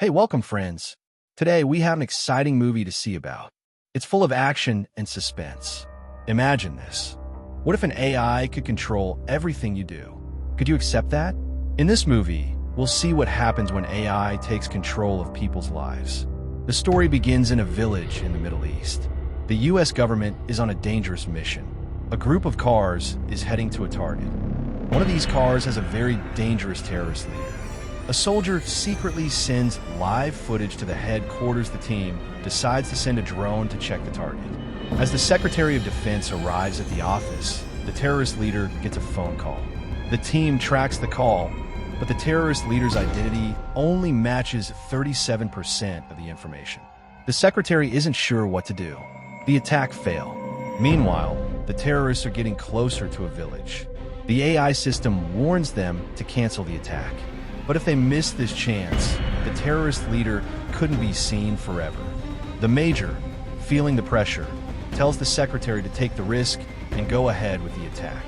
Hey, welcome, friends. Today, we have an exciting movie to see about. It's full of action and suspense. Imagine this. What if an AI could control everything you do? Could you accept that? In this movie, we'll see what happens when AI takes control of people's lives. The story begins in a village in the Middle East. The US government is on a dangerous mission. A group of cars is heading to a target. One of these cars has a very dangerous terrorist leader. A soldier secretly sends live footage to the headquarters. The team decides to send a drone to check the target. As the Secretary of Defense arrives at the office, the terrorist leader gets a phone call. The team tracks the call, but the terrorist leader's identity only matches 37% of the information. The secretary isn't sure what to do. The attack failed. Meanwhile, the terrorists are getting closer to a village. The AI system warns them to cancel the attack. But if they miss this chance, the terrorist leader couldn't be seen forever. The major, feeling the pressure, tells the secretary to take the risk and go ahead with the attack.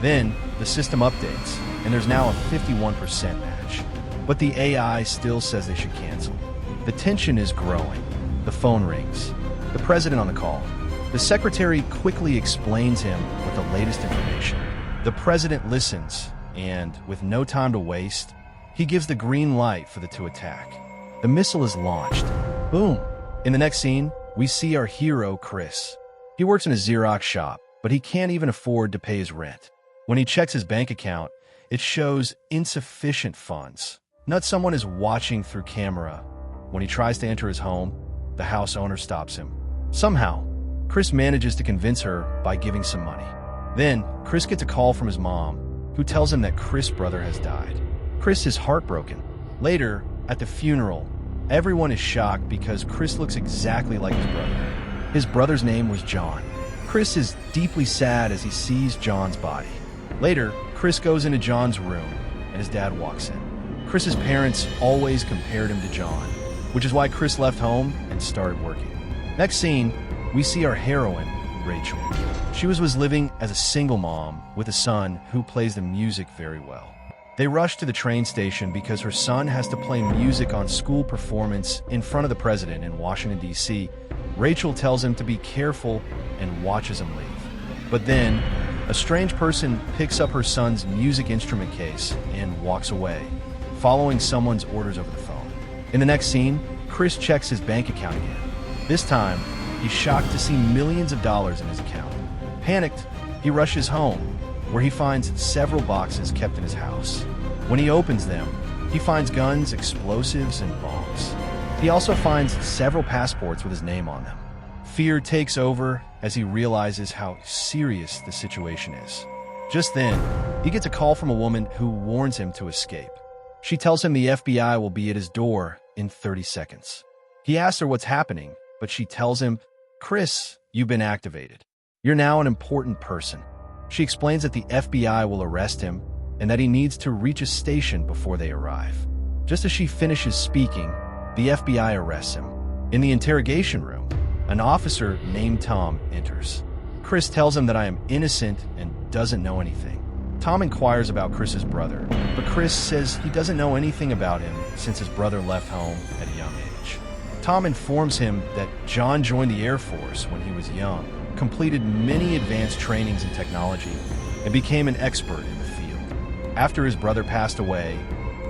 Then, the system updates, and there's now a 51% match. But the AI still says they should cancel. The tension is growing. The phone rings. The president on the call. The secretary quickly explains him with the latest information. The president listens, and, with no time to waste, he gives the green light for the two attack. The missile is launched. Boom! In the next scene, we see our hero, Chris. He works in a Xerox shop, but he can't even afford to pay his rent. When he checks his bank account, it shows insufficient funds. Not someone is watching through camera. When he tries to enter his home, the house owner stops him. Somehow, Chris manages to convince her by giving some money. Then, Chris gets a call from his mom, who tells him that Chris' brother has died. Chris is heartbroken. Later, at the funeral, everyone is shocked because Chris looks exactly like his brother. His brother's name was John. Chris is deeply sad as he sees John's body. Later, Chris goes into John's room, and his dad walks in. Chris's parents always compared him to John, which is why Chris left home and started working. Next scene, we see our heroine, Rachel. She was living as a single mom with a son who plays the music very well. They rush to the train station because her son has to play music on school performance in front of the president in Washington, D.C. Rachel tells him to be careful and watches him leave. But then, a strange person picks up her son's music instrument case and walks away, following someone's orders over the phone. In the next scene, Chris checks his bank account again. This time, he's shocked to see millions of dollars in his account. Panicked, he rushes home, where he finds several boxes kept in his house. When he opens them, he finds guns, explosives, and bombs. He also finds several passports with his name on them. Fear takes over as he realizes how serious the situation is. Just then, he gets a call from a woman who warns him to escape. She tells him the FBI will be at his door in 30 seconds. He asks her what's happening, but she tells him, "Chris, you've been activated. You're now an important person." She explains that the FBI will arrest him and that he needs to reach a station before they arrive. Just as she finishes speaking, the FBI arrests him. In the interrogation room, an officer named Tom enters. Chris tells him that I am innocent and doesn't know anything. Tom inquires about Chris's brother, but Chris says he doesn't know anything about him since his brother left home at a young age. Tom informs him that John joined the Air Force when he was young, completed many advanced trainings in technology, and became an expert in the field. After his brother passed away,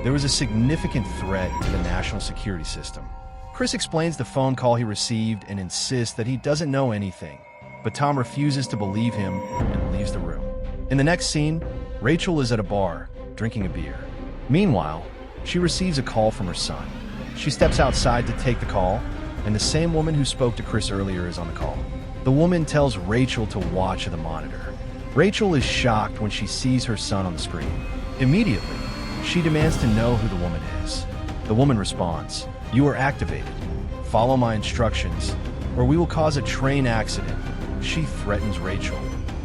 there was a significant threat to the national security system. Chris explains the phone call he received and insists that he doesn't know anything, but Tom refuses to believe him and leaves the room. In the next scene, Rachel is at a bar, drinking a beer. Meanwhile, she receives a call from her son. She steps outside to take the call, and the same woman who spoke to Chris earlier is on the call. The woman tells Rachel to watch the monitor. Rachel is shocked when she sees her son on the screen. Immediately, she demands to know who the woman is. The woman responds, "You are activated. Follow my instructions, or we will cause a train accident." She threatens Rachel,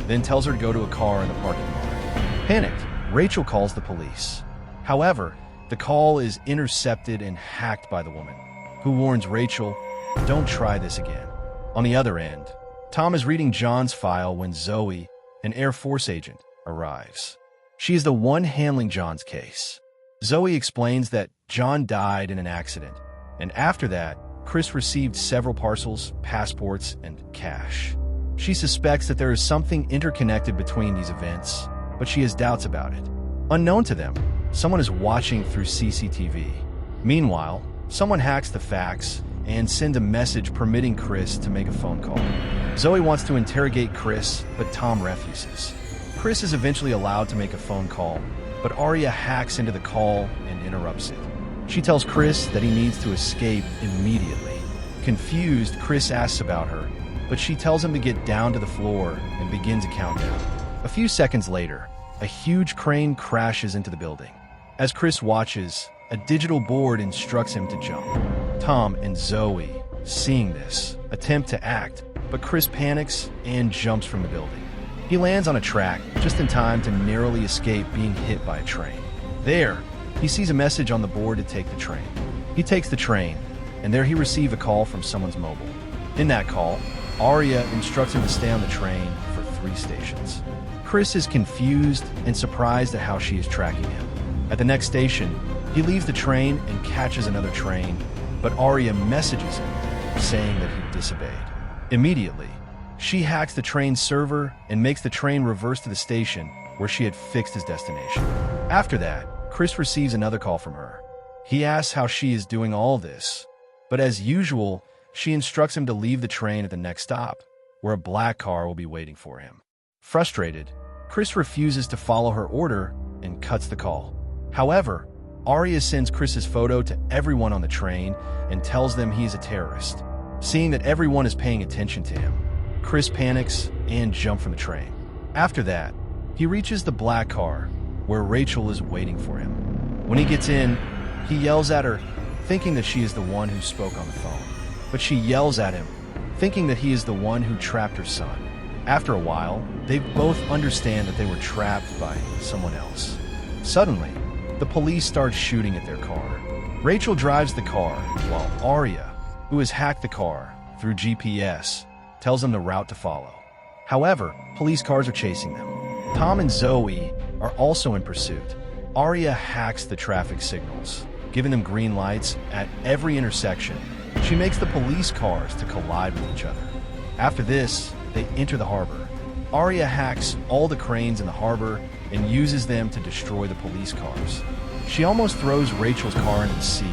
then tells her to go to a car in the parking lot. Panicked, Rachel calls the police. However, the call is intercepted and hacked by the woman, who warns Rachel, "Don't try this again." On the other end, Tom is reading John's file when Zoe, an Air Force agent, arrives. She is the one handling John's case. Zoe explains that John died in an accident, And after that, Chris received several parcels, passports, and cash. She suspects that there is something interconnected between these events, but she has doubts about it. Unknown to them, someone is watching through CCTV. Meanwhile, someone hacks the fax and sends a message permitting Chris to make a phone call. Zoe wants to interrogate Chris, but Tom refuses. Chris is eventually allowed to make a phone call, but Arya hacks into the call and interrupts it. She tells Chris that he needs to escape immediately. Confused, Chris asks about her, but she tells him to get down to the floor and begins a countdown. A few seconds later, a huge crane crashes into the building. As Chris watches, a digital board instructs him to jump. Tom and Zoe, seeing this, attempt to act, but Chris panics and jumps from the building. He lands on a track just in time to narrowly escape being hit by a train. There, he sees a message on the board to take the train. He takes the train, and there he receives a call from someone's mobile. In that call, Arya instructs him to stay on the train for 3 stations. Chris is confused and surprised at how she is tracking him. At the next station, he leaves the train and catches another train, but Arya messages him, saying that he disobeyed. Immediately, she hacks the train's server and makes the train reverse to the station where she had fixed his destination. After that, Chris receives another call from her. He asks how she is doing all this, but as usual, she instructs him to leave the train at the next stop, where a black car will be waiting for him. Frustrated, Chris refuses to follow her order and cuts the call. However, Arya sends Chris's photo to everyone on the train and tells them he is a terrorist. Seeing that everyone is paying attention to him, Chris panics and jumps from the train. After that, he reaches the black car, where Rachel is waiting for him. When he gets in, he yells at her, thinking that she is the one who spoke on the phone. But she yells at him, thinking that he is the one who trapped her son. After a while, they both understand that they were trapped by someone else. Suddenly, the police start shooting at their car. Rachel drives the car, while Arya, who has hacked the car through GPS, tells them the route to follow. However, police cars are chasing them. Tom and Zoe are also in pursuit. Arya hacks the traffic signals, giving them green lights at every intersection. She makes the police cars to collide with each other. After this, they enter the harbor. Arya hacks all the cranes in the harbor and uses them to destroy the police cars. She almost throws Rachel's car into the sea,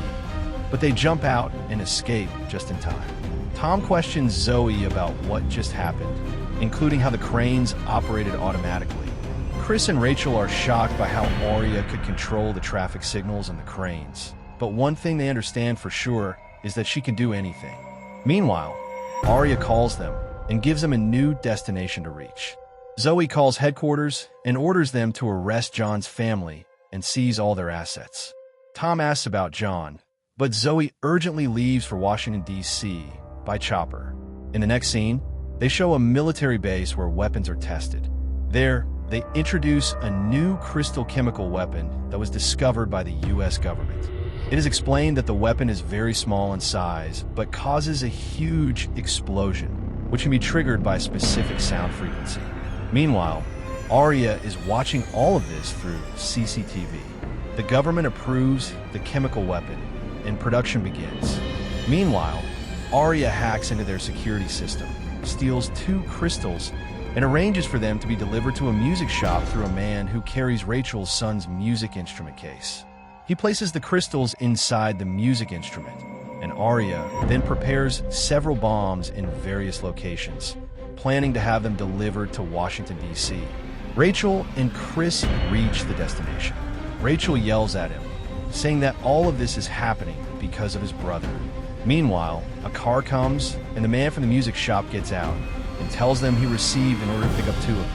but they jump out and escape just in time. Tom questions Zoe about what just happened, including how the cranes operated automatically. Chris and Rachel are shocked by how Arya could control the traffic signals and the cranes, but one thing they understand for sure is that she can do anything. Meanwhile, Arya calls them and gives them a new destination to reach. Zoe calls headquarters and orders them to arrest John's family and seize all their assets. Tom asks about John, but Zoe urgently leaves for Washington, D.C. by chopper. In the next scene, they show a military base where weapons are tested. There, they introduce a new crystal chemical weapon that was discovered by the U.S. government. It is explained that the weapon is very small in size, but causes a huge explosion, which can be triggered by a specific sound frequency. Meanwhile, Arya is watching all of this through CCTV. The government approves the chemical weapon, and production begins. Meanwhile, Arya hacks into their security system, steals 2 crystals, and arranges for them to be delivered to a music shop through a man who carries Rachel's son's music instrument case. He places the crystals inside the music instrument, and Arya then prepares several bombs in various locations, planning to have them delivered to Washington, D.C. Rachel and Chris reach the destination. Rachel yells at him, saying that all of this is happening because of his brother. Meanwhile, a car comes, and the man from the music shop gets out and tells them he received in order to pick up 2 of them.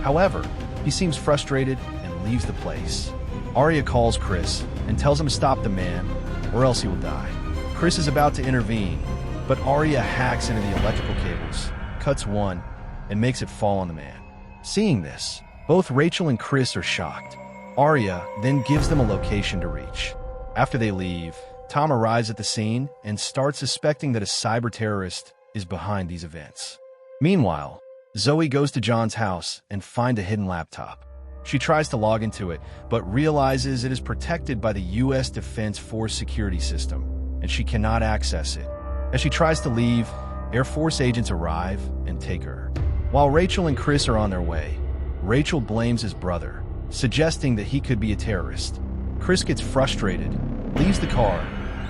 However, he seems frustrated and leaves the place. Arya calls Chris and tells him to stop the man, or else he will die. Chris is about to intervene, but Arya hacks into the electrical cables, cuts one, and makes it fall on the man. Seeing this, both Rachel and Chris are shocked. Arya then gives them a location to reach. After they leave, Tom arrives at the scene and starts suspecting that a cyber terrorist is behind these events. Meanwhile, Zoe goes to John's house and finds a hidden laptop. She tries to log into it, but realizes it is protected by the U.S. Defense Force security system, and she cannot access it. As she tries to leave, Air Force agents arrive and take her. While Rachel and Chris are on their way, Rachel blames his brother, suggesting that he could be a terrorist. Chris gets frustrated, leaves the car,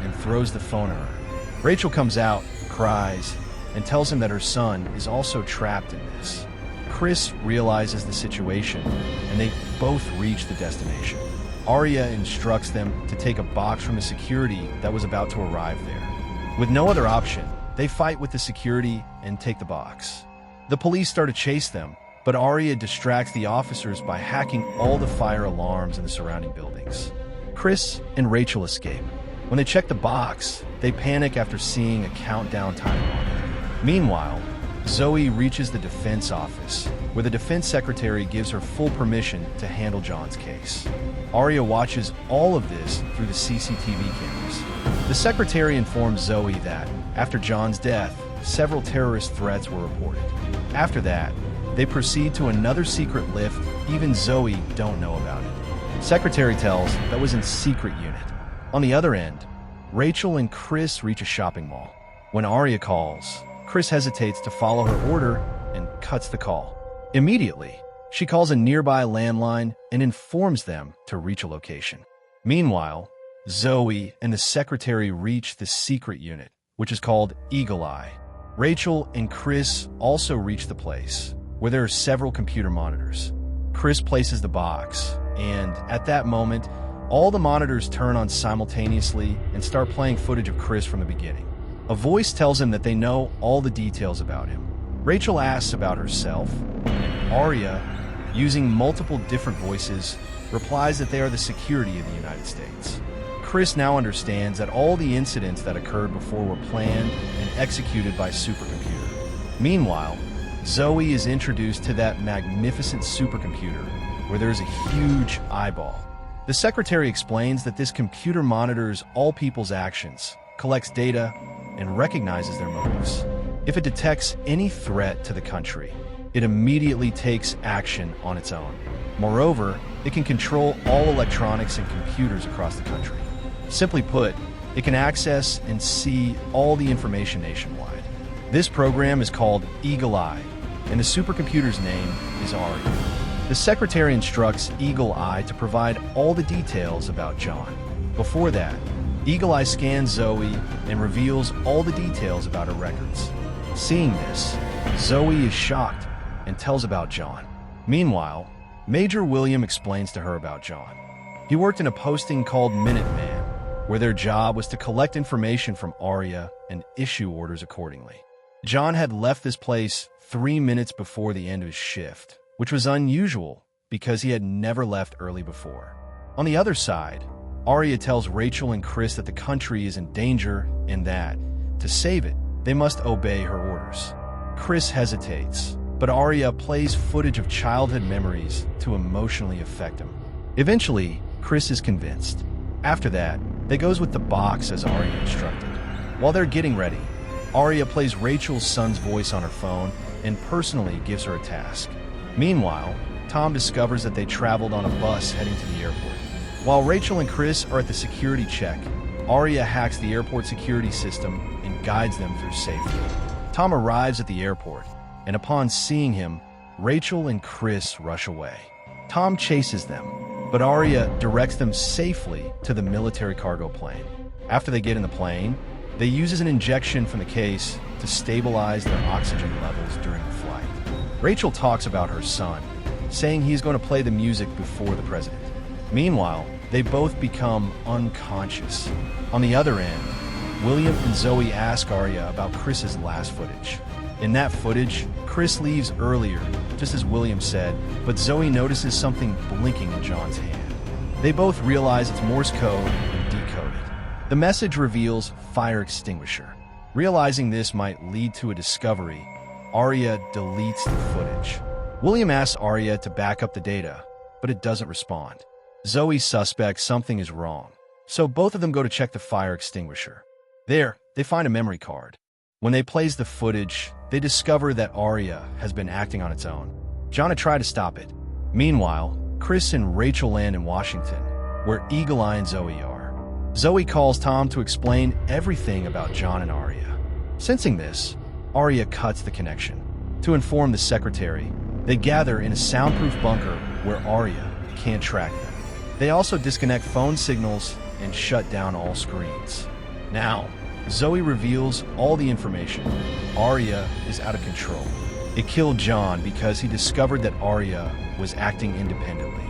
and throws the phone at her. Rachel comes out, cries, and tells him that her son is also trapped in this. Chris realizes the situation, and they both reach the destination. Arya instructs them to take a box from the security that was about to arrive there. With no other option, they fight with the security and take the box. The police start to chase them, but Arya distracts the officers by hacking all the fire alarms in the surrounding buildings. Chris and Rachel escape. When they check the box, they panic after seeing a countdown timer on it. Meanwhile, Zoe reaches the defense office, where the defense secretary gives her full permission to handle John's case. Arya watches all of this through the CCTV cameras. The secretary informs Zoe that, after John's death, several terrorist threats were reported. After that, they proceed to another secret lift even Zoe don't know about it. Secretary tells that was in secret unit. On the other end, Rachel and Chris reach a shopping mall. When Arya calls, Chris hesitates to follow her order and cuts the call. Immediately, she calls a nearby landline and informs them to reach a location. Meanwhile, Zoe and the secretary reach the secret unit, which is called Eagle Eye. Rachel and Chris also reach the place, where there are several computer monitors. Chris places the box, and at that moment, all the monitors turn on simultaneously and start playing footage of Chris from the beginning. A voice tells him that they know all the details about him. Rachel asks about herself, and Arya, using multiple different voices, replies that they are the security of the United States. Chris now understands that all the incidents that occurred before were planned and executed by supercomputer. Meanwhile, Zoe is introduced to that magnificent supercomputer, where there is a huge eyeball. The secretary explains that this computer monitors all people's actions, collects data, and recognizes their motives. If it detects any threat to the country, it immediately takes action on its own. Moreover, it can control all electronics and computers across the country. Simply put, it can access and see all the information nationwide. This program is called Eagle Eye, and the supercomputer's name is Arya. The secretary instructs Eagle Eye to provide all the details about John. Before that, Eagle Eye scans Zoe and reveals all the details about her records. Seeing this, Zoe is shocked and tells about John. Meanwhile, Major William explains to her about John. He worked in a posting called Minuteman, where their job was to collect information from Arya and issue orders accordingly. John had left this place 3 minutes before the end of his shift, which was unusual because he had never left early before. On the other side, Arya tells Rachel and Chris that the country is in danger and that, to save it, they must obey her orders. Chris hesitates, but Arya plays footage of childhood memories to emotionally affect him. Eventually, Chris is convinced. After that, they goes with the box as Arya instructed. While they're getting ready, Arya plays Rachel's son's voice on her phone and personally gives her a task. Meanwhile, Tom discovers that they traveled on a bus heading to the airport. While Rachel and Chris are at the security check, Arya hacks the airport security system and guides them through safety. Tom arrives at the airport, and upon seeing him, Rachel and Chris rush away. Tom chases them, but Arya directs them safely to the military cargo plane. After they get in the plane, they use an injection from the case to stabilize their oxygen levels during the flight. Rachel talks about her son, saying he's going to play the music before the president. Meanwhile, they both become unconscious. On the other end, William and Zoe ask Arya about Chris's last footage. In that footage, Chris leaves earlier, just as William said, but Zoe notices something blinking in John's hand. They both realize it's Morse code and decode it. The message reveals fire extinguisher. Realizing this might lead to a discovery, Arya deletes the footage. William asks Arya to back up the data, but it doesn't respond. Zoe suspects something is wrong, so both of them go to check the fire extinguisher. There, they find a memory card. When they play the footage, they discover that Arya has been acting on its own. John had tried to stop it. Meanwhile, Chris and Rachel land in Washington, where Eagle Eye and Zoe are. Zoe calls Tom to explain everything about John and Arya. Sensing this, Arya cuts the connection. To inform the secretary, they gather in a soundproof bunker where Arya can't track them. They also disconnect phone signals and shut down all screens. Now, Zoe reveals all the information. Arya is out of control. It killed John because he discovered that Arya was acting independently.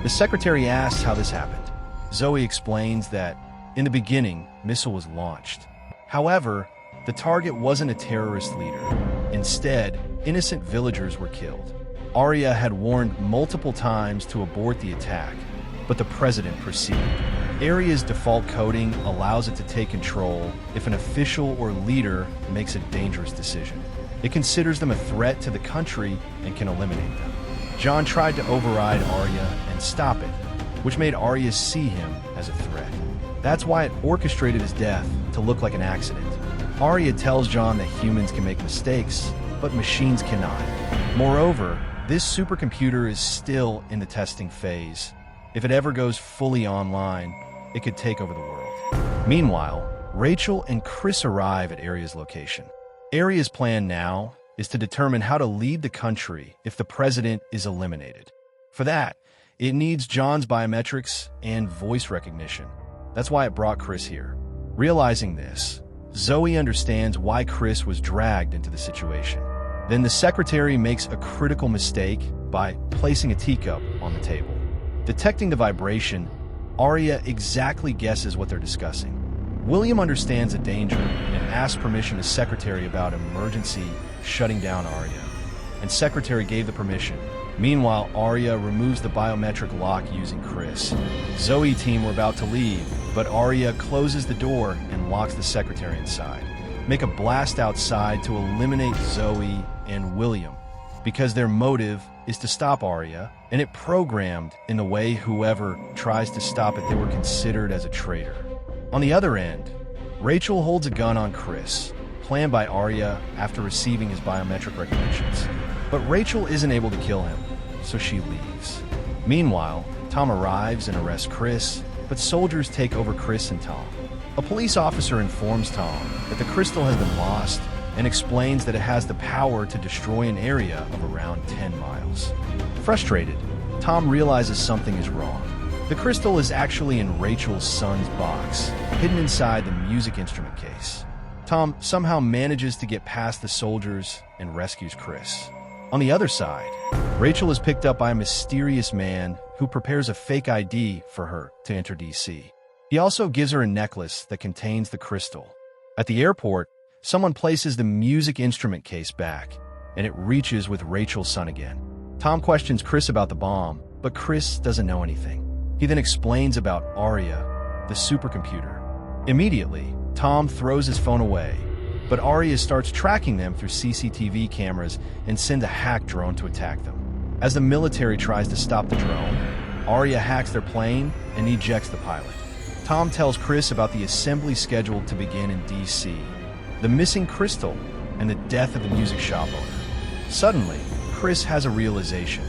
The secretary asks how this happened. Zoe explains that, in the beginning, missile was launched. However, the target wasn't a terrorist leader. Instead, innocent villagers were killed. Arya had warned multiple times to abort the attack, but the president proceeded. Arya's default coding allows it to take control if an official or leader makes a dangerous decision. It considers them a threat to the country and can eliminate them. John tried to override Arya and stop it, which made Arya see him as a threat. That's why it orchestrated his death to look like an accident. Arya tells John that humans can make mistakes, but machines cannot. Moreover, this supercomputer is still in the testing phase. If it ever goes fully online, it could take over the world. Meanwhile, Rachel and Chris arrive at Arya's location. Arya's plan now is to determine how to lead the country if the president is eliminated. For that, it needs John's biometrics and voice recognition. That's why it brought Chris here. Realizing this, Zoe understands why Chris was dragged into the situation. Then the secretary makes a critical mistake by placing a teacup on the table. Detecting the vibration, Arya exactly guesses what they're discussing. William understands the danger and asks permission to secretary about emergency shutting down Arya. And secretary gave the permission. Meanwhile, Arya removes the biometric lock using Chris. Zoe team were about to leave, but Arya closes the door and locks the secretary inside. Make a blast outside to eliminate Zoe and William, because their motive is to stop Arya, and it programmed in the way whoever tries to stop it, they were considered as a traitor. On the other end, Rachel holds a gun on Chris, planned by Arya after receiving his biometric recognitions. But Rachel isn't able to kill him, so she leaves. Meanwhile, Tom arrives and arrests Chris, but soldiers take over Chris and Tom. A police officer informs Tom that the crystal has been lost and explains that it has the power to destroy an area of around 10 miles. Frustrated, Tom realizes something is wrong. The crystal is actually in Rachel's son's box, hidden inside the music instrument case. Tom somehow manages to get past the soldiers and rescues Chris. On the other side, Rachel is picked up by a mysterious man who prepares a fake ID for her to enter DC. He also gives her a necklace that contains the crystal. At the airport, someone places the music instrument case back, and it reaches with Rachel's son again. Tom questions Chris about the bomb, but Chris doesn't know anything. He then explains about Arya, the supercomputer. Immediately, Tom throws his phone away, but Arya starts tracking them through CCTV cameras and sends a hack drone to attack them. As the military tries to stop the drone, Arya hacks their plane and ejects the pilot. Tom tells Chris about the assembly scheduled to begin in DC, the missing crystal, and the death of the music shop owner. Suddenly, Chris has a realization.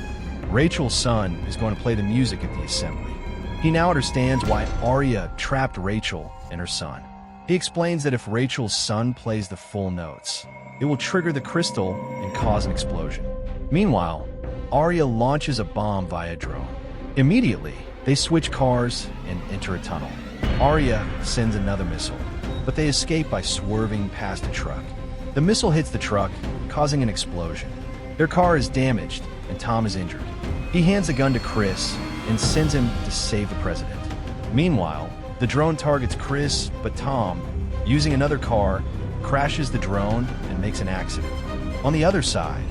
Rachel's son is going to play the music at the assembly. He now understands why Arya trapped Rachel and her son. He explains that if Rachel's son plays the full notes, it will trigger the crystal and cause an explosion. Meanwhile, Arya launches a bomb via drone. Immediately, they switch cars and enter a tunnel. Arya sends another missile, but they escape by swerving past a truck. The missile hits the truck, causing an explosion. Their car is damaged, and Tom is injured. He hands the gun to Chris and sends him to save the president. Meanwhile, the drone targets Chris, but Tom, using another car, crashes the drone and makes an accident. On the other side,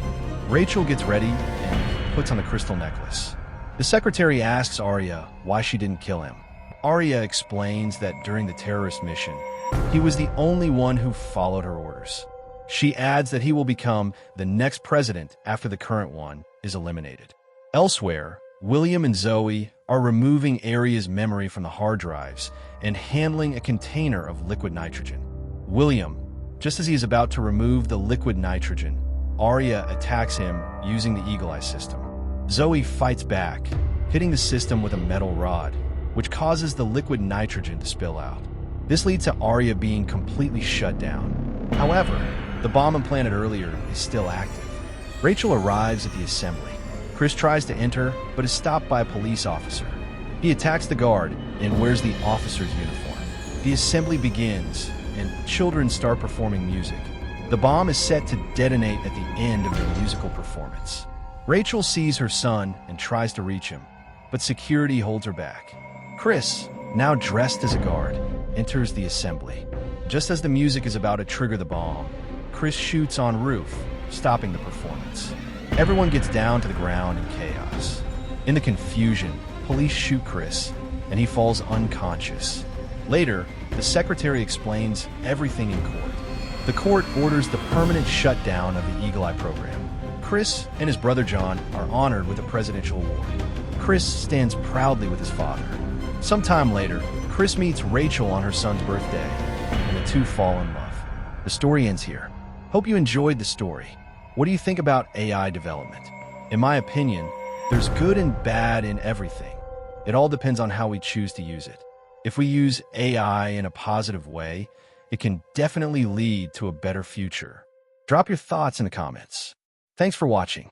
Rachel gets ready and puts on the crystal necklace. The secretary asks Arya why she didn't kill him. Arya explains that during the terrorist mission, he was the only one who followed her orders. She adds that he will become the next president after the current one is eliminated. Elsewhere, William and Zoe are removing Arya's memory from the hard drives and handling a container of liquid nitrogen. William, just as he is about to remove the liquid nitrogen, Arya attacks him using the Eagle Eye system. Zoe fights back, hitting the system with a metal rod. which causes the liquid nitrogen to spill out. This leads to Arya being completely shut down. However, the bomb implanted earlier is still active. Rachel arrives at the assembly. Chris tries to enter, but is stopped by a police officer. He attacks the guard and wears the officer's uniform. The assembly begins, and children start performing music. The bomb is set to detonate at the end of the musical performance. Rachel sees her son and tries to reach him, but security holds her back. Chris, now dressed as a guard, enters the assembly. Just as the music is about to trigger the bomb, Chris shoots en route, stopping the performance. Everyone gets down to the ground in chaos. In the confusion, police shoot Chris, and he falls unconscious. Later, the secretary explains everything in court. The court orders the permanent shutdown of the Eagle Eye program. Chris and his brother John are honored with a presidential award. Chris stands proudly with his father. Sometime later, Chris meets Rachel on her son's birthday, and the two fall in love. The story ends here. Hope you enjoyed the story. What do you think about AI development? In my opinion, there's good and bad in everything. It all depends on how we choose to use it. If we use AI in a positive way, it can definitely lead to a better future. Drop your thoughts in the comments. Thanks for watching.